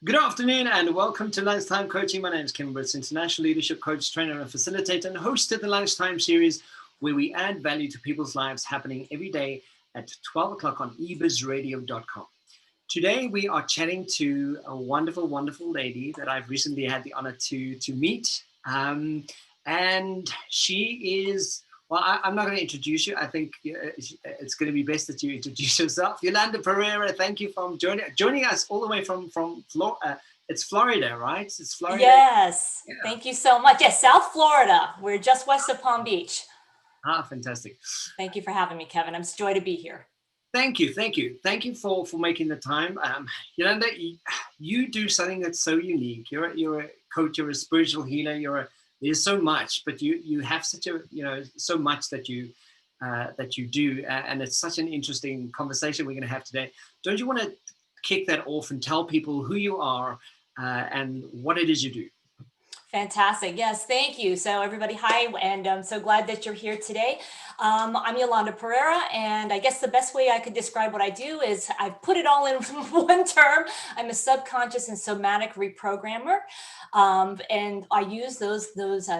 Good afternoon and welcome to Lunchtime Coaching. My name is Kim Brits, international leadership coach, trainer, and facilitator, and host of the Lunchtime series where we add value to people's lives happening every day at 12 o'clock on ebizradio.com. Today we are chatting to a wonderful, wonderful lady that I've recently had the honor to meet. And she is, well, I'm not going to introduce you. I think it's going to be best that you introduce yourself. Yolanda Perera, thank you for joining us all the way from Florida. It's Florida, right? It's Florida. Yes. Yeah. Thank you so much. Yes, South Florida. We're just west of Palm Beach. Fantastic. Thank you for having me, Kevin. I'm joy to be here. Thank you for making the time. Yolanda, you do something that's so unique. You're a coach, you're a spiritual healer, there's so much, but you have such a so much that you do, and it's such an interesting conversation we're going to have today. Don't you want to kick that off and tell people who you are and what it is you do? Fantastic. Yes, thank you. So everybody, hi, and I'm so glad that you're here today. I'm Yolanda Perera, and I guess the best way I could describe what I do is I've put it all in one term. I'm a subconscious and somatic reprogrammer, and I use those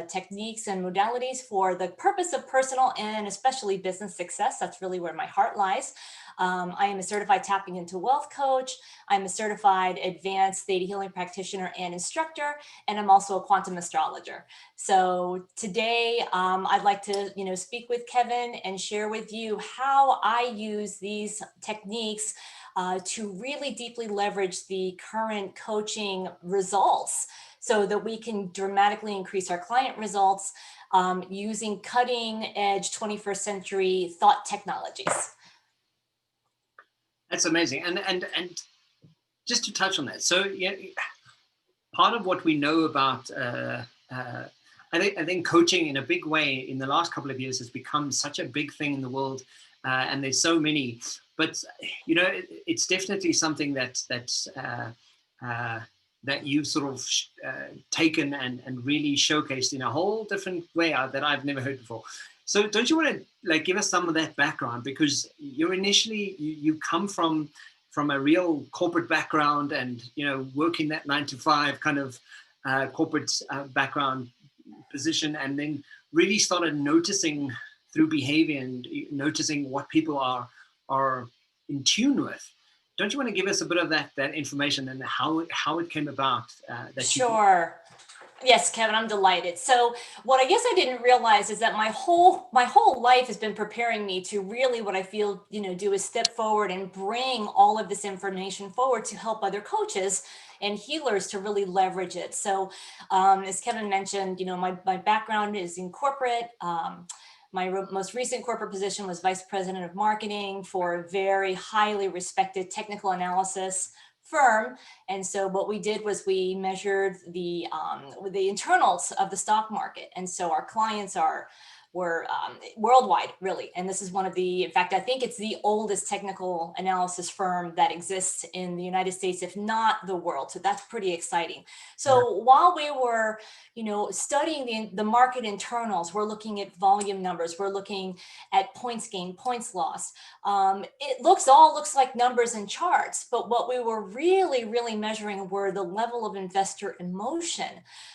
techniques and modalities for the purpose of personal and especially business success. That's really where my heart lies. I am a certified tapping into wealth coach. I'm a certified advanced Theta Healing practitioner and instructor, and I'm also a quantum astrologer. So today I'd like to speak with Kevin and share with you how I use these techniques to really deeply leverage the current coaching results so that we can dramatically increase our client results using cutting edge 21st century thought technologies. That's amazing. And just to touch on that, so part of what we know about I think coaching in a big way in the last couple of years has become such a big thing in the world, and there's so many. But it's definitely something that you've sort of taken and really showcased in a whole different way that I've never heard before. So don't you want to give us some of that background, because you're initially you come from a real corporate background and working that 9-to-5 kind of corporate background position, and then really started noticing through behavior and noticing what people are in tune with. Don't you want to give us a bit of that information and how it came about? Sure. Yes, Kevin, I'm delighted. So what I guess I didn't realize is that my whole life has been preparing me to really what I feel, do is step forward and bring all of this information forward to help other coaches and healers to really leverage it. So as Kevin mentioned, my background is in corporate. My most recent corporate position was vice president of marketing for a very highly respected technical analysis firm. And so what we did was we measured the internals of the stock market. And so our clients were worldwide, really. And this is one of in fact, I think it's the oldest technical analysis firm that exists in the United States, if not the world. So that's pretty exciting. So while we were, studying the market internals, we're looking at volume numbers, we're looking at points gained, points lost. It all looks like numbers and charts, but what we were really, really measuring were the level of investor emotion.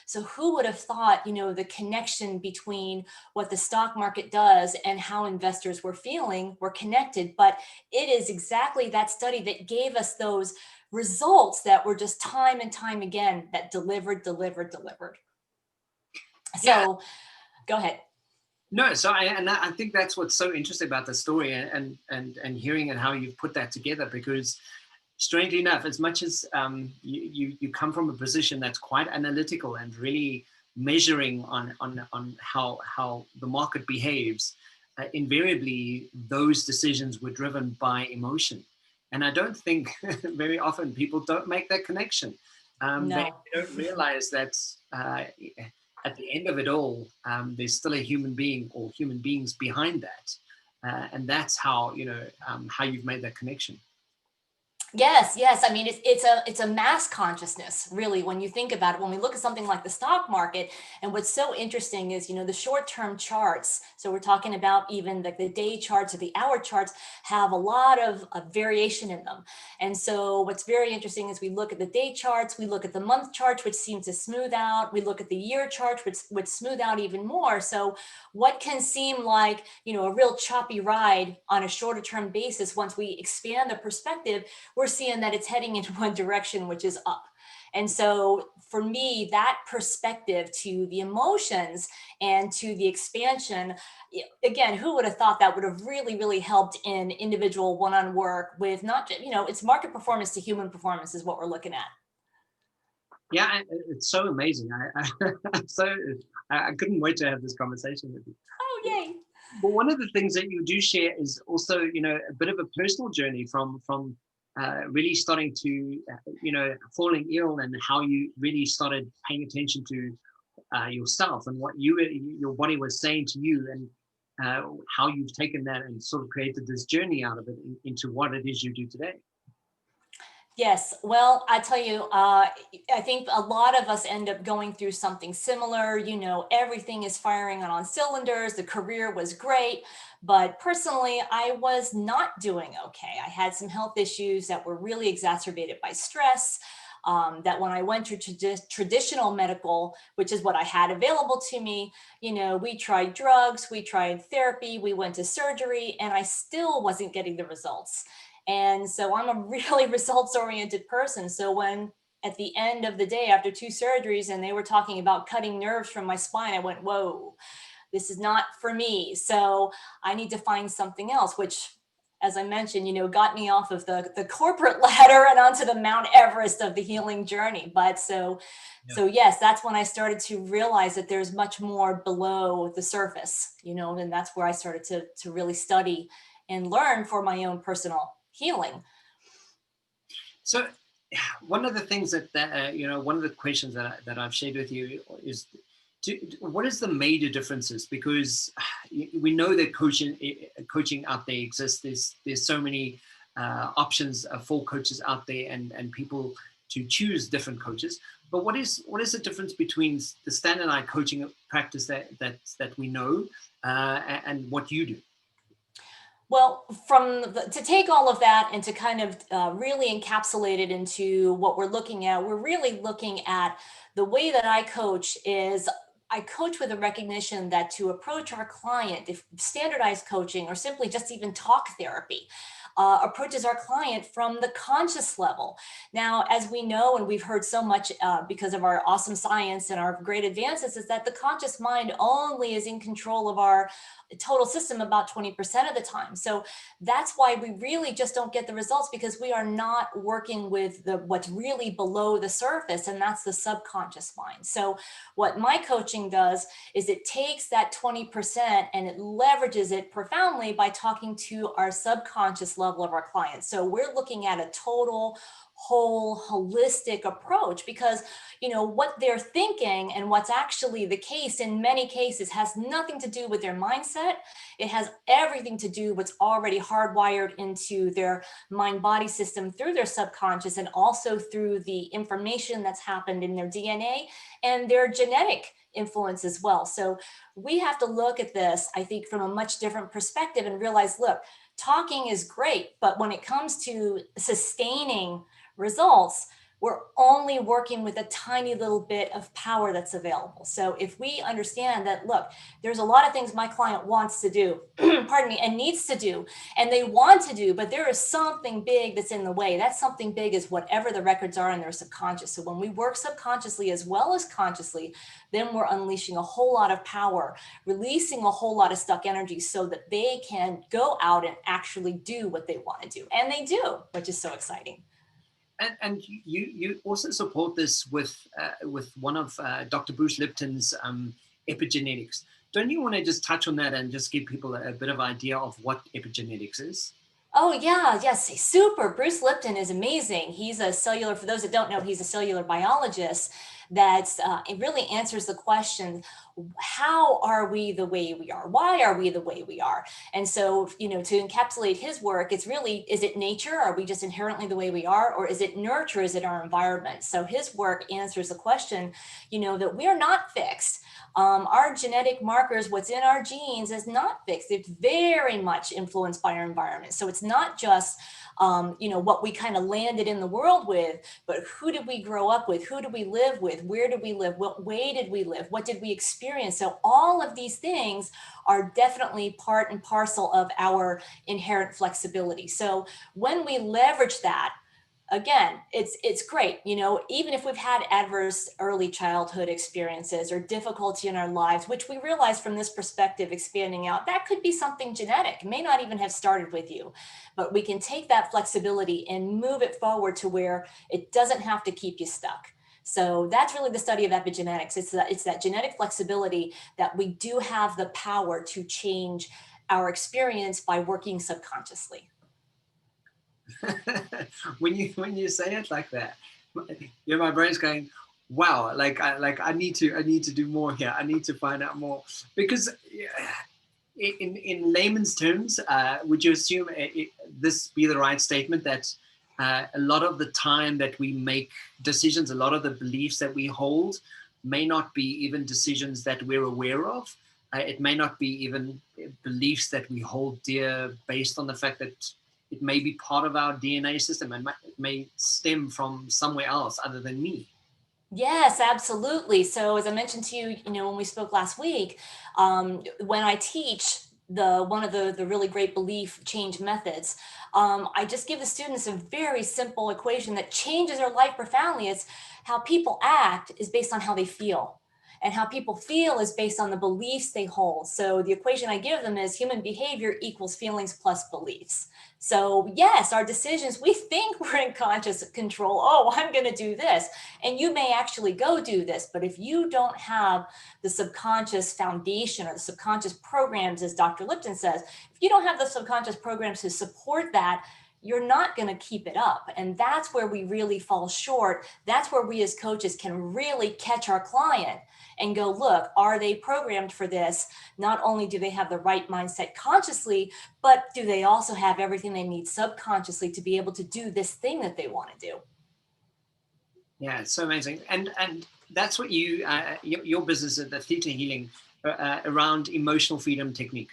So who would have thought, the connection between what the stock market does and how investors were feeling were connected. But it is exactly that study that gave us those results that were just time and time again that delivered. So go ahead. No, so I think that's what's so interesting about the story and hearing and how you've put that together, because strangely enough, as much as you come from a position that's quite analytical and really measuring on how the market behaves, invariably those decisions were driven by emotion. And I don't think very often people don't make that connection. No. They don't realize that at the end of it all, there's still a human being or human beings behind that. And that's how, how you've made that connection. Yes, yes. I mean, it's a mass consciousness, really, when you think about it. When we look at something like the stock market, and what's so interesting is, the short-term charts. So we're talking about even the day charts or the hour charts have a lot of variation in them. And so what's very interesting is we look at the day charts, we look at the month charts, which seem to smooth out. We look at the year charts, which smooth out even more. So what can seem like, a real choppy ride on a shorter term basis, once we expand the perspective, we're seeing that it's heading into one direction, which is up. And so for me, that perspective to the emotions and to the expansion, again, who would have thought that would have really, really helped in individual one-on work with not, it's market performance to human performance is what we're looking at. Yeah, it's so amazing. I couldn't wait to have this conversation with you. Oh, yay. But one of the things that you do share is also, a bit of a personal journey from really starting to, falling ill, and how you really started paying attention to yourself and what your body was saying to you, and how you've taken that and sort of created this journey out of it into what it is you do today. Yes. Well, I tell you, I think a lot of us end up going through something similar. Everything is firing on cylinders. The career was great, but personally, I was not doing okay. I had some health issues that were really exacerbated by stress. That when I went to traditional medical, which is what I had available to me, we tried drugs, we tried therapy, we went to surgery, and I still wasn't getting the results. And so I'm a really results oriented person. So when at the end of the day, after 2 surgeries, and they were talking about cutting nerves from my spine, I went, whoa, this is not for me. So I need to find something else, which, as I mentioned, got me off of the corporate ladder and onto the Mount Everest of the healing journey. But so yes, that's when I started to realize that there's much more below the surface, and that's where I started to really study and learn for my own personal healing. So one of the things that one of the questions that I've shared with you is, what is the major differences? Because we know that coaching out there exists. There's so many options for coaches out there, and people to choose different coaches. But what is the difference between the standardized coaching practice that we know and what you do? Well, to take all of that and to kind of really encapsulate it into what we're looking at, we're really looking at the way that I coach is I coach with a recognition that to approach our client, if standardized coaching or simply just even talk therapy, approaches our client from the conscious level. Now, as we know, and we've heard so much because of our awesome science and our great advances, is that the conscious mind only is in control of our total system about 20% of the time. So that's why we really just don't get the results, because we are not working with what's really below the surface, and that's the subconscious mind. So what my coaching does is it takes that 20% and it leverages it profoundly by talking to our subconscious level of our clients. So we're looking at a total, whole, holistic approach, because what they're thinking and what's actually the case in many cases has nothing to do with their mindset. It has everything to do with what's already hardwired into their mind-body system through their subconscious, and also through the information that's happened in their DNA and their genetic influence as well. So we have to look at this, I think, from a much different perspective and realize, look, talking is great, but when it comes to sustaining results, we're only working with a tiny little bit of power that's available. So if we understand that, look, there's a lot of things my client wants to do, pardon me, and needs to do, and they want to do, but there is something big that's in the way. That something big is whatever the records are in their subconscious. So when we work subconsciously as well as consciously, then we're unleashing a whole lot of power, releasing a whole lot of stuck energy so that they can go out and actually do what they want to do. And they do, which is so exciting. And you also support this with one of Dr. Bruce Lipton's epigenetics. Don't you want to just touch on that and just give people a bit of idea of what epigenetics is? Oh yeah, yes, super. Bruce Lipton is amazing. He's a cellular, for those that don't know, he's a cellular biologist it really answers the question, how are we the way we are? Why are we the way we are? And so, to encapsulate his work, it's really, is it nature? Are we just inherently the way we are? Or is it nurture? Is it our environment? So his work answers the question, that we are not fixed. Our genetic markers, what's in our genes, is not fixed. It's very much influenced by our environment. So it's not just what we kind of landed in the world with, but who did we grow up with? Who did we live with? Where did we live? What way did we live? What did we experience? So all of these things are definitely part and parcel of our inherent flexibility. So when we leverage that, again, it's great. Even if we've had adverse early childhood experiences or difficulty in our lives, which we realize from this perspective, expanding out, that could be something genetic. It may not even have started with you, but we can take that flexibility and move it forward to where it doesn't have to keep you stuck. So that's really the study of epigenetics. It's that genetic flexibility that we do have the power to change our experience by working subconsciously. when you say it like that, my brain's going, wow, I need to do more here. I need to find out more, because in layman's terms, would you assume this be the right statement, that a lot of the time that we make decisions, a lot of the beliefs that we hold may not be even decisions that we're aware of. It may not be even beliefs that we hold dear based on the fact that it may be part of our DNA system, and it may stem from somewhere else other than me. Yes, absolutely. So as I mentioned to you, when we spoke last week, when I teach one of the really great belief change methods, I just give the students a very simple equation that changes their life profoundly. It's how people act is based on how they feel. And how people feel is based on the beliefs they hold. So the equation I give them is human behavior equals feelings plus beliefs. So yes, our decisions, we think we're in conscious control. Oh, I'm going to do this. And you may actually go do this. But if you don't have the subconscious foundation or the subconscious programs, as Dr. Lipton says, if you don't have the subconscious programs to support that, you're not going to keep it up. And that's where we really fall short. That's where we as coaches can really catch our client and go, look, are they programmed for this? Not only do they have the right mindset consciously, but do they also have everything they need subconsciously to be able to do this thing that they want to do? Yeah, it's so amazing. And that's what your business at the Theta Healing, around emotional freedom technique.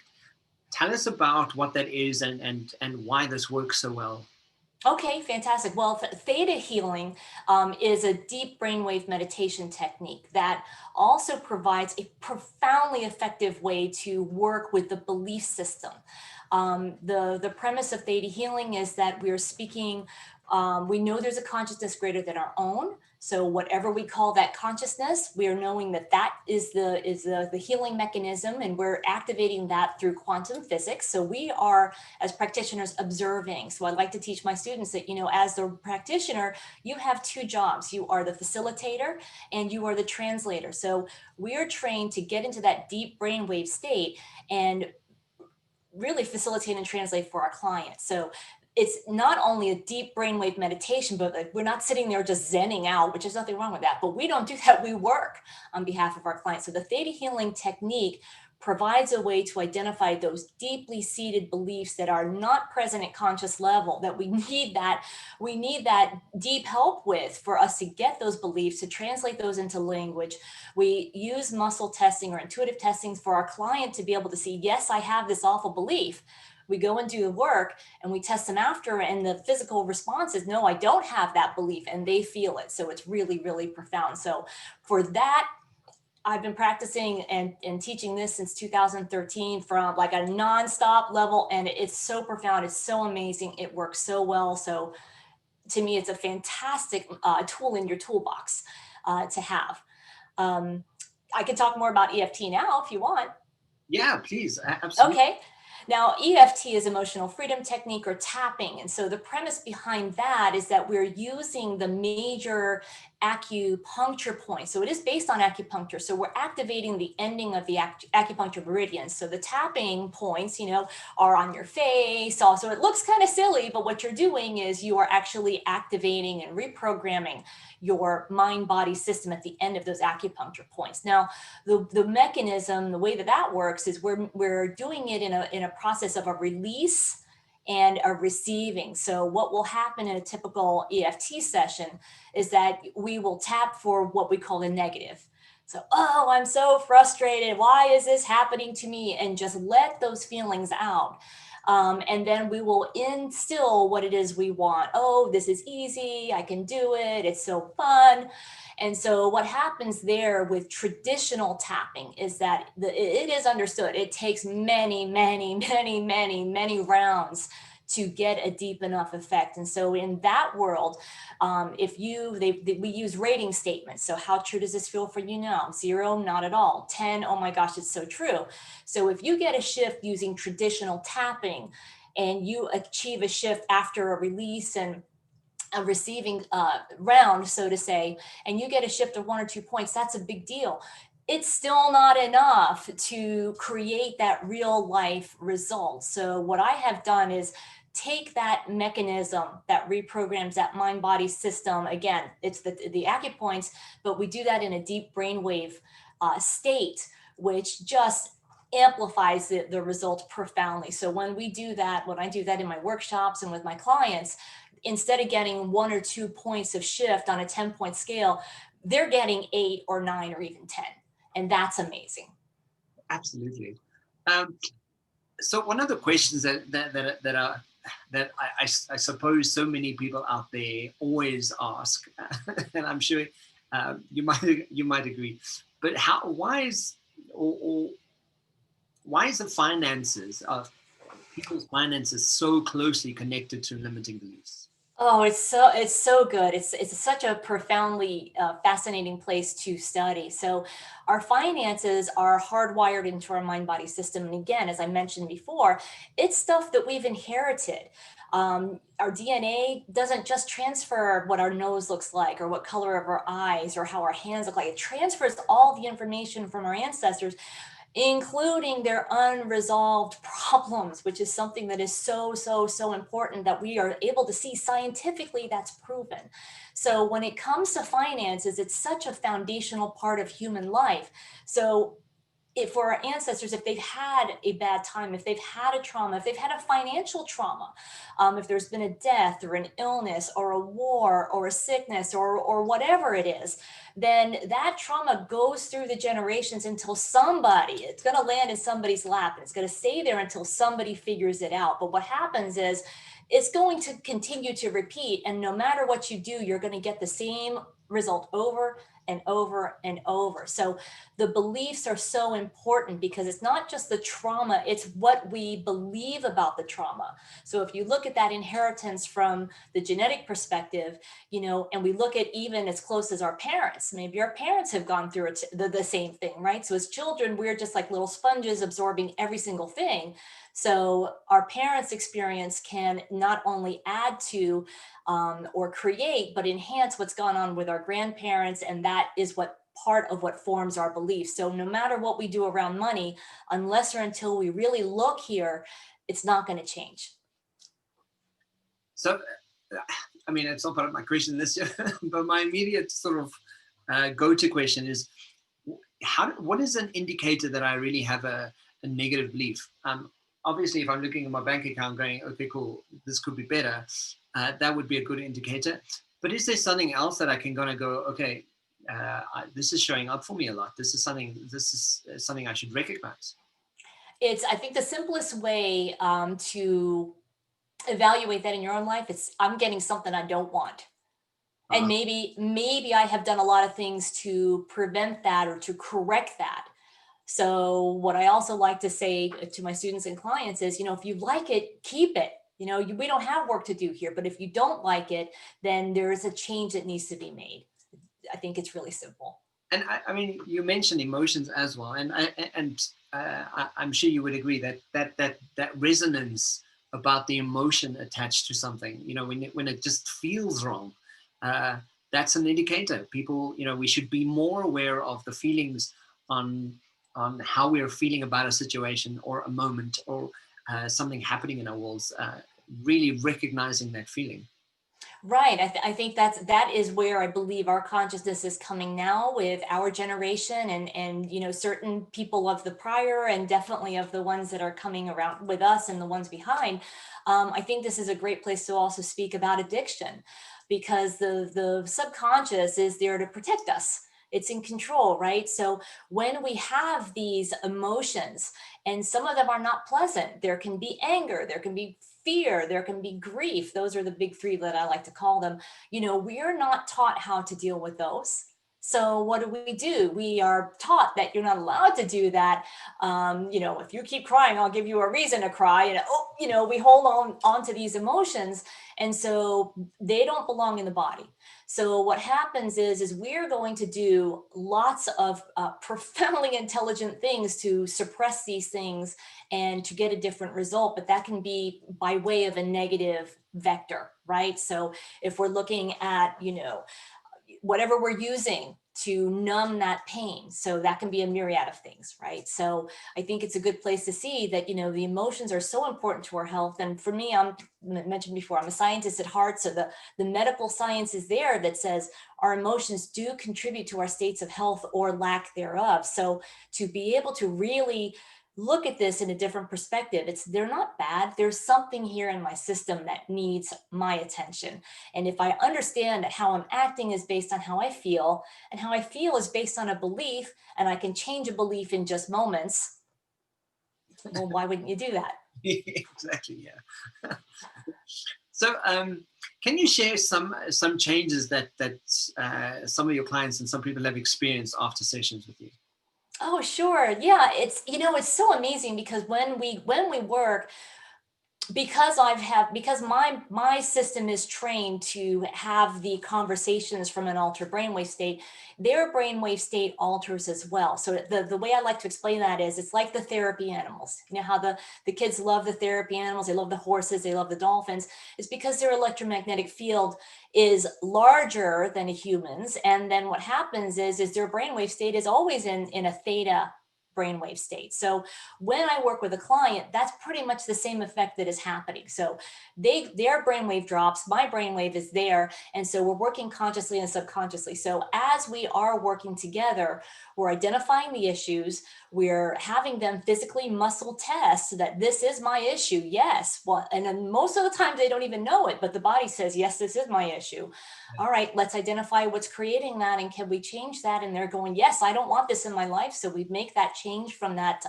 Tell us about what that is and why this works so well. Okay, fantastic. Well, Theta Healing is a deep brainwave meditation technique that also provides a profoundly effective way to work with the belief system. The premise of Theta Healing is that we're speaking, we know there's a consciousness greater than our own. So whatever we call that consciousness, we are knowing that that is the healing mechanism, and we're activating that through quantum physics. So we are, as practitioners, observing. So I like to teach my students that, as the practitioner, you have two jobs. You are the facilitator and you are the translator. So we are trained to get into that deep brainwave state and really facilitate and translate for our clients. So it's not only a deep brainwave meditation, but we're not sitting there just zenning out, which is nothing wrong with that, but we don't do that. We work on behalf of our clients. So the Theta Healing technique provides a way to identify those deeply seated beliefs that are not present at conscious level, that we need that deep help with for us to get those beliefs, to translate those into language. We use muscle testing or intuitive testing for our client to be able to see, yes, I have this awful belief. We go and do the work and we test them after, and the physical response is, no, I don't have that belief, and they feel it. So it's really, really profound. So for that, I've been practicing and teaching this since 2013 from like a nonstop level, and it's so profound. It's so amazing. It works so well. So to me, it's a fantastic tool in your toolbox to have. I can talk more about EFT now if you want. Yeah, please. Absolutely. Okay. Now, EFT is emotional freedom technique or tapping. And so the premise behind that is that we're using the major acupuncture points. So it is based on acupuncture. So we're activating the ending of the acupuncture meridians. So the tapping points, are on your face. Also, it looks kind of silly, but what you're doing is you are actually activating and reprogramming your mind-body system at the end of those acupuncture points. Now, the mechanism, the way that works is we're doing it in a process of a release and a receiving. So what will happen in a typical EFT session is that we will tap for what we call a negative. So, oh, I'm so frustrated. Why is this happening to me? And just let those feelings out. And then we will instill what it is we want. Oh, this is easy. I can do it. It's so fun. And so what happens there with traditional tapping is that it is understood. It takes many, many, many, many, many rounds to get a deep enough effect. And so in that world, we use rating statements. So how true does this feel for you now? 0, not at all. 10, oh my gosh, it's so true. So if you get a shift using traditional tapping and you achieve a shift after a release and a receiving round, so to say, and you get a shift of 1 or 2 points, that's a big deal. It's still not enough to create that real life result. So what I have done is take that mechanism that reprograms that mind-body system. Again, it's the acupoints, but we do that in a deep brainwave state, which just amplifies the result profoundly. So when I do that in my workshops and with my clients, instead of getting 1 or 2 points of shift on a 10-point scale, they're getting 8 or 9 or even 10. And that's amazing. Absolutely. So one of the questions that I suppose so many people out there always ask, and I'm sure you might agree, but why is the finances of people's finances so closely connected to limiting beliefs? Oh, it's so good. It's such a profoundly fascinating place to study. So our finances are hardwired into our mind-body system. And again, as I mentioned before, it's stuff that we've inherited. Our DNA doesn't just transfer what our nose looks like or what color of our eyes or how our hands look like. It transfers all the information from our ancestors, including their unresolved problems, which is something that is so, so, so important that we are able to see scientifically. That's proven. So when it comes to finances, it's such a foundational part of human life. So for our ancestors, if they've had a bad time, if they've had a trauma, if they've had a financial trauma, if there's been a death or an illness or a war or a sickness or whatever it is, then that trauma goes through the generations until it's going to land in somebody's lap, and it's going to stay there until somebody figures it out. But what happens is it's going to continue to repeat, and no matter what you do, you're going to get the same result over and over and over. So the beliefs are so important because it's not just the trauma, it's what we believe about the trauma. So if you look at that inheritance from the genetic perspective, and we look at even as close as our parents, maybe our parents have gone through the same thing, right? So as children, we're just like little sponges absorbing every single thing. So our parents' experience can not only add to or create, but enhance what's gone on with our grandparents. And that is part of what forms our beliefs. So no matter what we do around money, unless or until we really look here, it's not going to change. So, I mean, it's not part of my question this year, but my immediate sort of go-to question is, what is an indicator that I really have a negative belief? Obviously, if I'm looking at my bank account going, okay, cool, this could be better, that would be a good indicator. But is there something else that I can go, okay, this is showing up for me a lot. This is something I should recognize. I think the simplest way to evaluate that in your own life is I'm getting something I don't want. And maybe I have done a lot of things to prevent that or to correct that. So what I also like to say to my students and clients is, if you like it, keep it. We don't have work to do here, but if you don't like it, then there is a change that needs to be made. I think it's really simple. And I mean, you mentioned emotions as well. And I'm sure you would agree that resonance about the emotion attached to something, when it just feels wrong, that's an indicator. People, we should be more aware of the feelings on how we're feeling about a situation or a moment or something happening in our worlds. Really recognizing that feeling. Right. I think that is where I believe our consciousness is coming now with our generation and certain people of the prior and definitely of the ones that are coming around with us and the ones behind. I think this is a great place to also speak about addiction, because the subconscious is there to protect us. It's in control, right? So when we have these emotions, and some of them are not pleasant, there can be anger, there can be fear, there can be grief. Those are the big three that I like to call them. We are not taught how to deal with those. So what do? We are taught that you're not allowed to do that. If you keep crying, I'll give you a reason to cry. We hold on to these emotions, and so they don't belong in the body. So what happens is we're going to do lots of profoundly intelligent things to suppress these things and to get a different result, but that can be by way of a negative vector, right? So if we're looking at, whatever we're using to numb that pain. So that can be a myriad of things, right? So I think it's a good place to see that, the emotions are so important to our health. And for me, I mentioned before, I'm a scientist at heart. So the medical science is there that says our emotions do contribute to our states of health or lack thereof. So to be able to really look at this in a different perspective, they're not bad. There's something here in my system that needs my attention. And if I understand that how I'm acting is based on how I feel, and how I feel is based on a belief, and I can change a belief in just moments, well, why wouldn't you do that? Exactly, yeah. So can you share some changes that some of your clients and some people have experienced after sessions with you? Oh, sure. Yeah, it's so amazing, because when we work, because my system is trained to have the conversations from an altered brainwave state, their brainwave state alters as well. So the way I like to explain that is, it's like the therapy animals. You know how the kids love the therapy animals, they love the horses, they love the dolphins. It's because their electromagnetic field is larger than a human's. And then what happens is their brainwave state is always in a theta brainwave state. So when I work with a client, that's pretty much the same effect that is happening. So their brainwave drops, my brainwave is there, and so we're working consciously and subconsciously. So as we are working together, we're identifying the issues, we're having them physically muscle test that this is my issue. Yes. Well, and then most of the time they don't even know it, but the body says, yes, this is my issue. All right, let's identify what's creating that, and can we change that? And they're going, yes, I don't want this in my life. So we make that change from that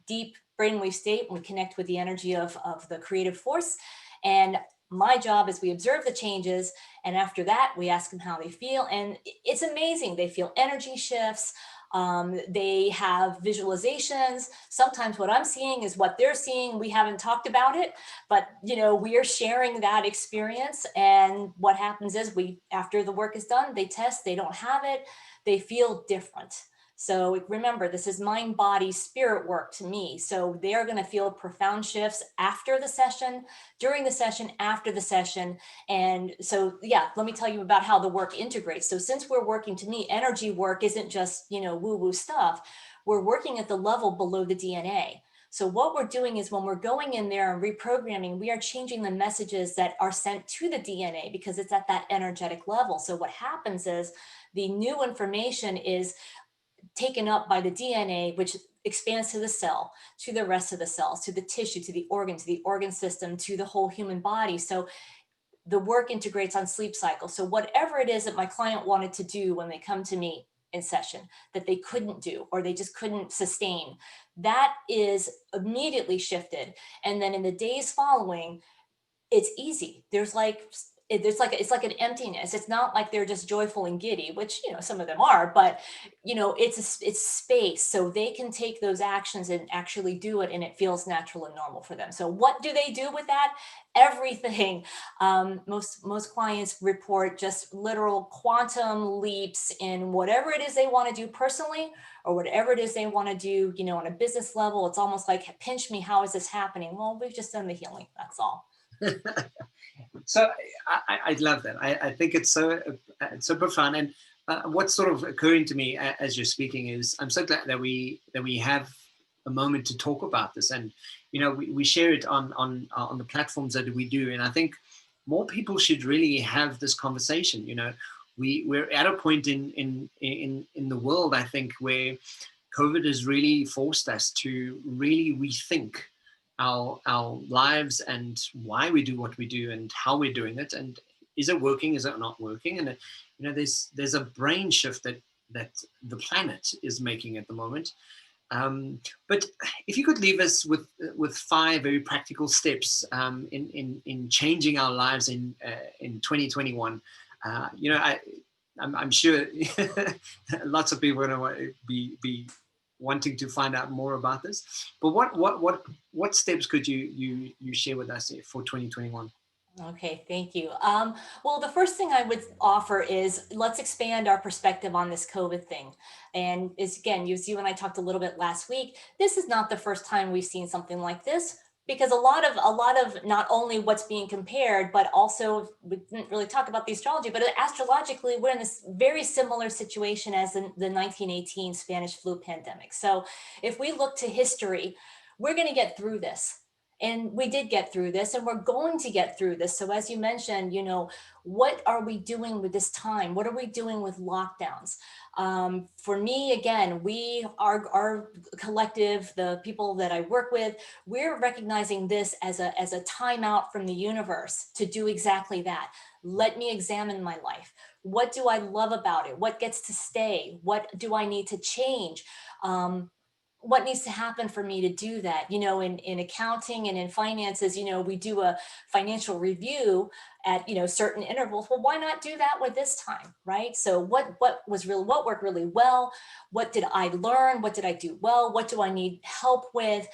deep brainwave state. We connect with the energy of the creative force. And my job is we observe the changes, and after that we ask them how they feel, and it's amazing. They feel energy shifts. They have visualizations. Sometimes what I'm seeing is what they're seeing. We haven't talked about it, but we are sharing that experience. And what happens is after the work is done, they test, they don't have it, they feel different. So remember, this is mind, body, spirit work to me. So they're going to feel profound shifts after the session, during the session, after the session. And so, yeah, let me tell you about how the work integrates. So since we're working, to me, energy work isn't just, woo-woo stuff. We're working at the level below the DNA. So what we're doing is, when we're going in there and reprogramming, we are changing the messages that are sent to the DNA, because it's at that energetic level. So what happens is the new information is taken up by the DNA, which expands to the cell, to the rest of the cells, to the tissue, to the organ system, to the whole human body. So the work integrates on sleep cycle. So whatever it is that my client wanted to do when they come to me in session that they couldn't do, or they just couldn't sustain, that is immediately shifted. And then in the days following, it's easy. There's like it's like an emptiness. It's not like they're just joyful and giddy, which, some of them are, but it's space, so they can take those actions and actually do it, and it feels natural and normal for them. So what do they do with that? Everything. Most clients report just literal quantum leaps in whatever it is they want to do personally, or whatever it is they want to do, on a business level. It's almost like, pinch me, how is this happening? Well, we've just done the healing, that's all. So I love that. I think it's so profound. And what's sort of occurring to me as you're speaking is, I'm so glad that we have a moment to talk about this, and we share it on the platforms that we do. And I think more people should really have this conversation. We're at a point in the world, I think, where COVID has really forced us to really rethink our lives and why we do what we do and how we're doing it, and is it working, is it not working? And there's a brain shift that the planet is making at the moment. But if you could leave us with 5 very practical steps in changing our lives in 2021, I'm sure lots of people are going to be wanting to find out more about this. But what steps could you share with us for 2021? Okay, thank you. Well, the first thing I would offer is, let's expand our perspective on this COVID thing. And again, you and I talked a little bit last week. This is not the first time we've seen something like this, because a lot of not only what's being compared, but also, we didn't really talk about the astrology, but astrologically, we're in this very similar situation as in the 1918 Spanish flu pandemic. So if we look to history, we're going to get through this. And we did get through this, and we're going to get through this. So as you mentioned, what are we doing with this time? What are we doing with lockdowns? For me, again, our collective, the people that I work with, we're recognizing this as a timeout from the universe to do exactly that. Let me examine my life. What do I love about it? What gets to stay? What do I need to change? What needs to happen for me to do that? In accounting and in finances, we do a financial review at, certain intervals. Well, why not do that with this time, right? So what worked really well? What did I learn? What did I do well? What do I need help with?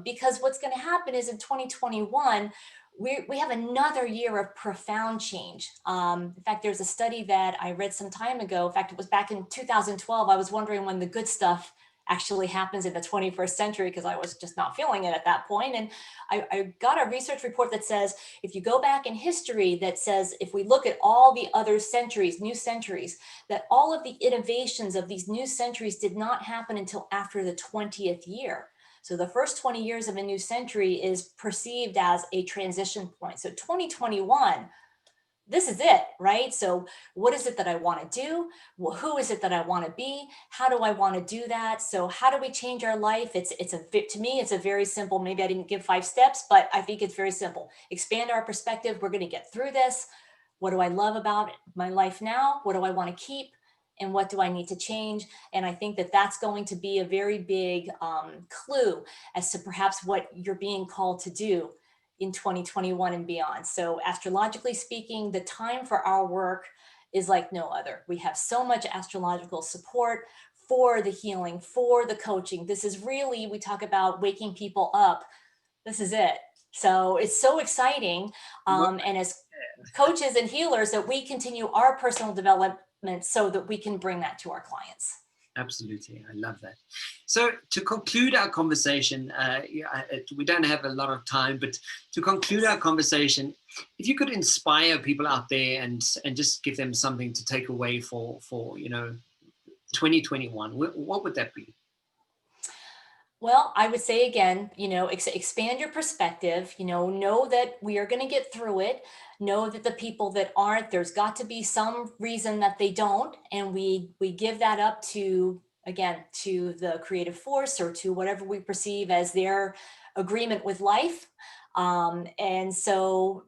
Because what's going to happen is, in 2021, we have another year of profound change. In fact, there's a study that I read some time ago. In fact, it was back in 2012. I was wondering when the good stuff actually happens in the 21st century, because I was just not feeling it at that point. And I got a research report that says, if you go back in history, that says, if we look at all the other centuries, new centuries, that all of the innovations of these new centuries did not happen until after the 20th year. So the first 20 years of a new century is perceived as a transition point. So 2021, this is it, right? So what is it that I want to do? Well, who is it that I want to be? How do I want to do that? So how do we change our life? To me, it's a very simple, maybe I didn't give 5 steps, but I think it's very simple. Expand our perspective. We're going to get through this. What do I love about my life now? What do I want to keep? And what do I need to change? And I think that that's going to be a very big clue as to perhaps what you're being called to do in 2021 and beyond. So astrologically speaking, the time for our work is like no other. We have so much astrological support for the healing, for the coaching. This is really, we talk about waking people up. This is it. So it's so exciting. And as coaches and healers, that we continue our personal development so that we can bring that to our clients. Absolutely. I love that. So to conclude our conversation, we don't have a lot of time, but to conclude our conversation, if you could inspire people out there and just give them something to take away for 2021, what would that be? Well, I would say again, expand your perspective, know that we are going to get through it. Know that the people that aren't, there's got to be some reason that they don't. And we give that up to the creative force, or to whatever we perceive as their agreement with life. And so,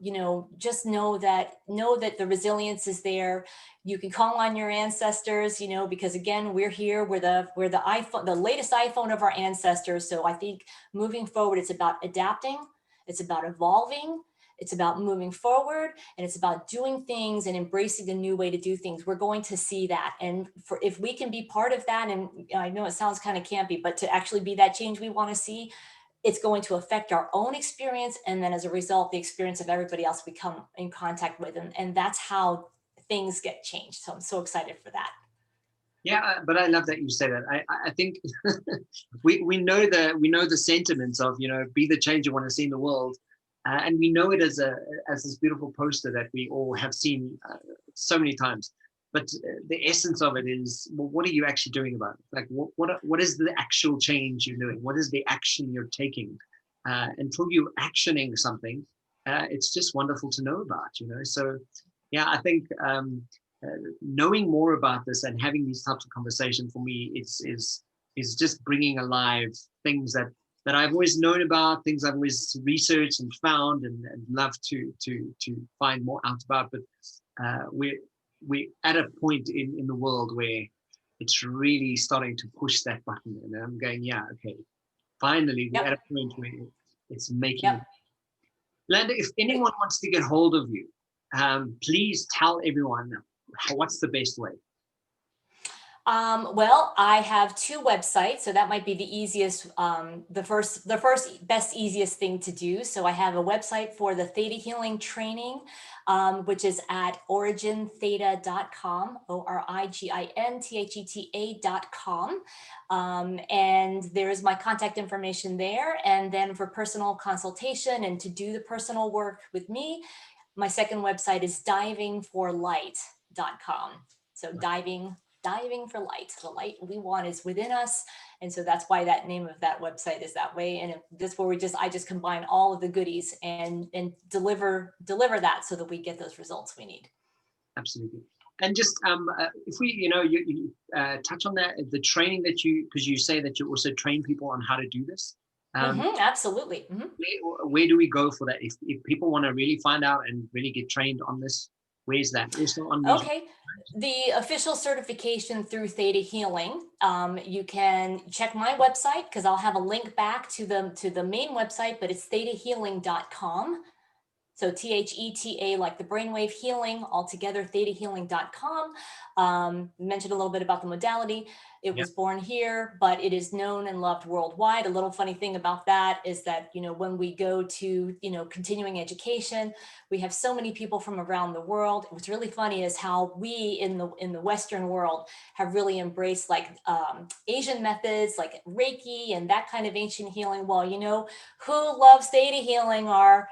just know that the resilience is there. You can call on your ancestors, because again, we're here, we're the iPhone, the latest iPhone of our ancestors. So I think moving forward, it's about adapting, it's about evolving, It's about moving forward, and it's about doing things and embracing a new way to do things. We're going to see that. And if we can be part of that, and I know it sounds kind of campy, but to actually be that change we want to see, it's going to affect our own experience. And then as a result, the experience of everybody else we come in contact with. And that's how things get changed. So I'm so excited for that. Yeah, but I love that you say that. I think we know the sentiments of, be the change you want to see in the world, and we know it as this beautiful poster that we all have seen so many times. But the essence of it is, well, what are you actually doing about it? Like, what is the actual change you're doing? What is the action you're taking? Until you're actioning something, it's just wonderful to know about, So, yeah, I think knowing more about this and having these types of conversations for me is just bringing alive things that I've always known about, things I've always researched and found and love to find more out about. But we're at a point in the world where it's really starting to push that button, and I'm going, yeah, okay, finally we're at a point where it's making it. Yolanda, if anyone wants to get hold of you, please tell everyone what's the best way. Well, I have 2 websites, so that might be the easiest, the first best, easiest thing to do. So I have a website for the Theta Healing training, which is at origintheta.com, ORIGINTHETA.com. And there's my contact information there. And then for personal consultation and to do the personal work with me, my second website is divingforlight.com. So diving for light. The light we want is within us. And so that's why that name of that website is that way. And that's where I just combine all of the goodies and deliver that so that we get those results we need. Absolutely. And just if we, you touch on that, the training that because you say that you also train people on how to do this. Absolutely. Where do we go for that? If people want to really find out and really get trained on this, where's that? Also on okay. The official certification through Theta Healing. You can check my website because I'll have a link back to the main website, but it's ThetaHealing.com. So THETA, like the brainwave healing, altogether, ThetaHealing.com. Mentioned a little bit about the modality. It was born here, but it is known and loved worldwide. A little funny thing about that is that, when we go to, continuing education, we have so many people from around the world. What's really funny is how we in the Western world have really embraced Asian methods like Reiki and that kind of ancient healing. Well, who loves Theta Healing are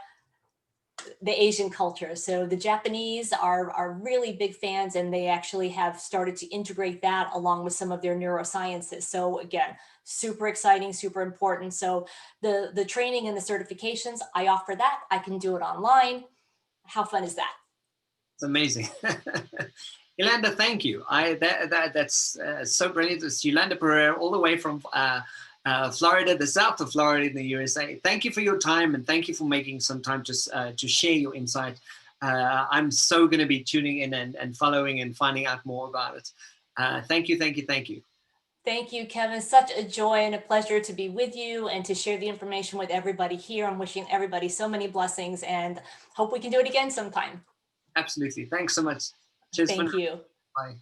the Asian culture. So the Japanese are really big fans, and they actually have started to integrate that along with some of their neurosciences. So again, super exciting, super important. So the training and the certifications, I offer that. I can do it online. How fun is that? It's amazing. Yolanda, thank you. That's so brilliant. It's Yolanda Perera, all the way from Florida, the south of Florida in the USA. Thank you for your time, and thank you for making some time to share your insight. I'm so going to be tuning in and following and finding out more about it. Thank you. Thank you, Kevin. Such a joy and a pleasure to be with you and to share the information with everybody here. I'm wishing everybody so many blessings and hope we can do it again sometime. Absolutely. Thanks so much. Cheers. Thank you. Bye.